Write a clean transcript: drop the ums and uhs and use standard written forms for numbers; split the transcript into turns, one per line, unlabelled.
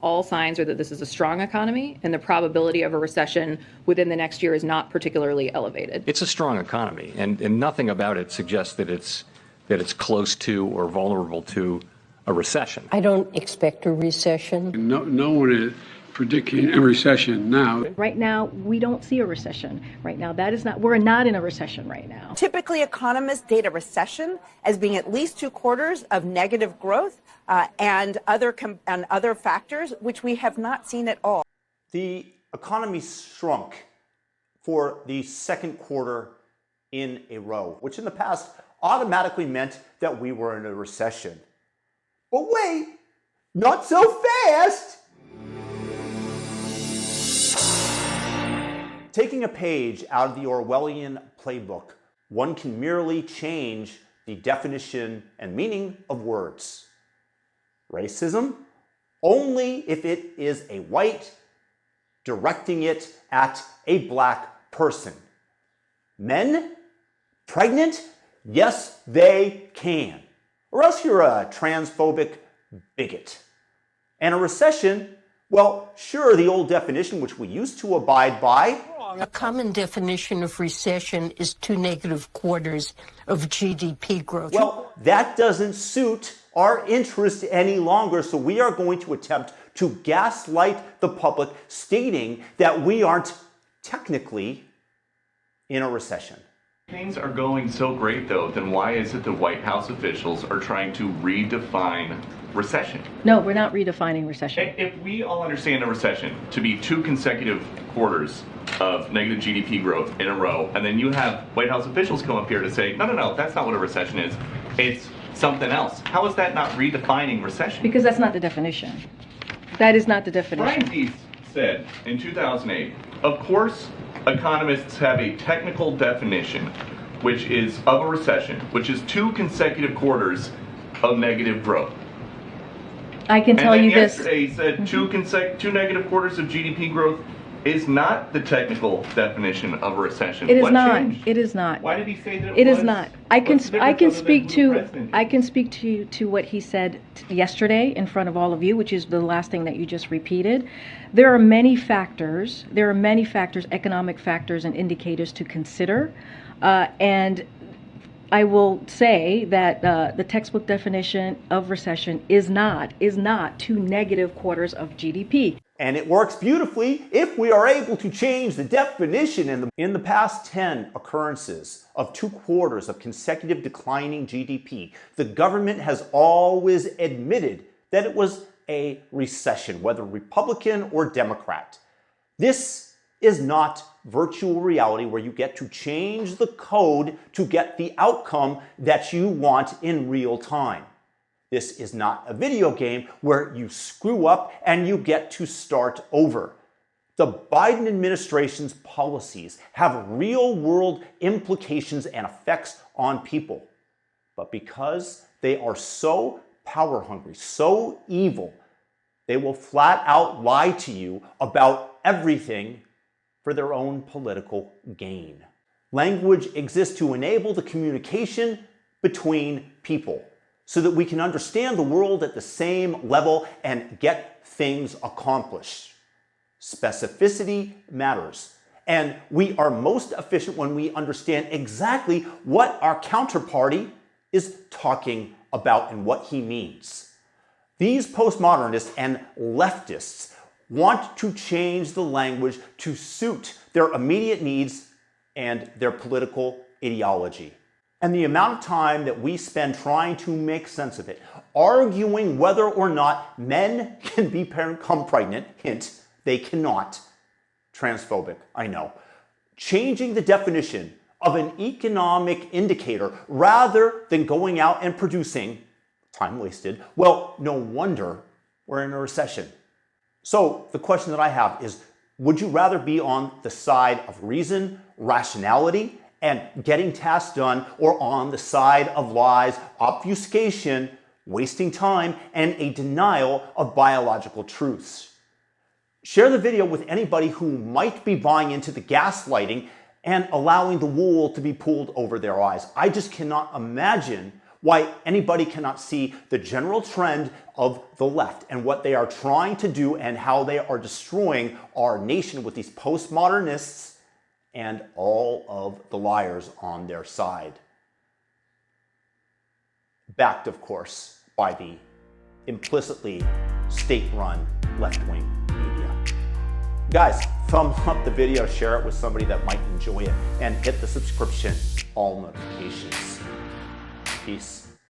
All signs are that this is a strong economy, and the probability of a recession within the next year is not particularly elevated.
It's a strong economy, and nothing about it suggests that it's close to or vulnerable to a recession.
I don't expect a recession.
No one is predicting a recession now.
Right now, we don't see a recession. Right now, we're not in a recession right now.
Typically, economists date a recession as being at least 2 quarters of negative growth and other factors, which we have not seen at all.
The economy shrunk for the second quarter in a row, which in the past automatically meant that we were in a recession. But wait, not so fast! Taking a page out of the Orwellian playbook, one can merely change the definition and meaning of words. Racism, only if it is a white directing it at a black person. Men, pregnant, yes, they can. Or else you're a transphobic bigot. And a recession, well, sure, the old definition which we used to abide by.
A common definition of recession is 2 negative quarters of GDP growth.
Well, that doesn't suit our interest any longer, so we are going to attempt to gaslight the public, stating that we aren't technically in a recession.
Things are going so great, though, then why is it the White House officials are trying to redefine recession?
No, we're not redefining recession.
If we all understand a recession to be 2 consecutive quarters of negative GDP growth in a row, and then you have White House officials come up here to say, no, that's not what a recession is. It's something else. How is that not redefining recession?
Because that's not the definition. That is not the definition.
Brian Deese said in 2008, of course, economists have a technical definition, which is of a recession, which is 2 consecutive quarters of negative growth.
I can tell you this.
Yesterday he said 2 negative quarters of GDP growth is not the technical definition of a recession.
It is
What
not.
changed?
It is not.
Why did he say that
it
was?
is not. I can
What's the difference
I can
other
speak to what he said yesterday in front of all of you, which is the last thing that you just repeated. There are many factors. Economic factors and indicators to consider, and I will say that the textbook definition of recession is not 2 negative quarters of GDP.
And it works beautifully if we are able to change the definition. In the past 10 occurrences of 2 quarters of consecutive declining GDP, the government has always admitted that it was a recession, whether Republican or Democrat. This is not virtual reality where you get to change the code to get the outcome that you want in real time. This is not a video game where you screw up and you get to start over. The Biden administration's policies have real-world implications and effects on people. But because they are so power-hungry, so evil, they will flat out lie to you about everything for their own political gain. Language exists to enable the communication between people, so that we can understand the world at the same level and get things accomplished. Specificity matters, and we are most efficient when we understand exactly what our counterparty is talking about and what he means. These postmodernists and leftists want to change the language to suit their immediate needs and their political ideology. And the amount of time that we spend trying to make sense of it, arguing whether or not men can become pregnant, hint, they cannot. Transphobic, I know. Changing the definition of an economic indicator rather than going out and producing, time wasted, well, no wonder we're in a recession. So the question that I have is, would you rather be on the side of reason, rationality, and getting tasks done, or on the side of lies, obfuscation, wasting time, and a denial of biological truths? Share the video with anybody who might be buying into the gaslighting and allowing the wool to be pulled over their eyes. I just cannot imagine why anybody cannot see the general trend of the left and what they are trying to do and how they are destroying our nation with these postmodernists and all of the liars on their side. Backed, of course, by the implicitly state-run left-wing media. Guys, thumb up the video, share it with somebody that might enjoy it, and hit the subscription, all notifications. Peace.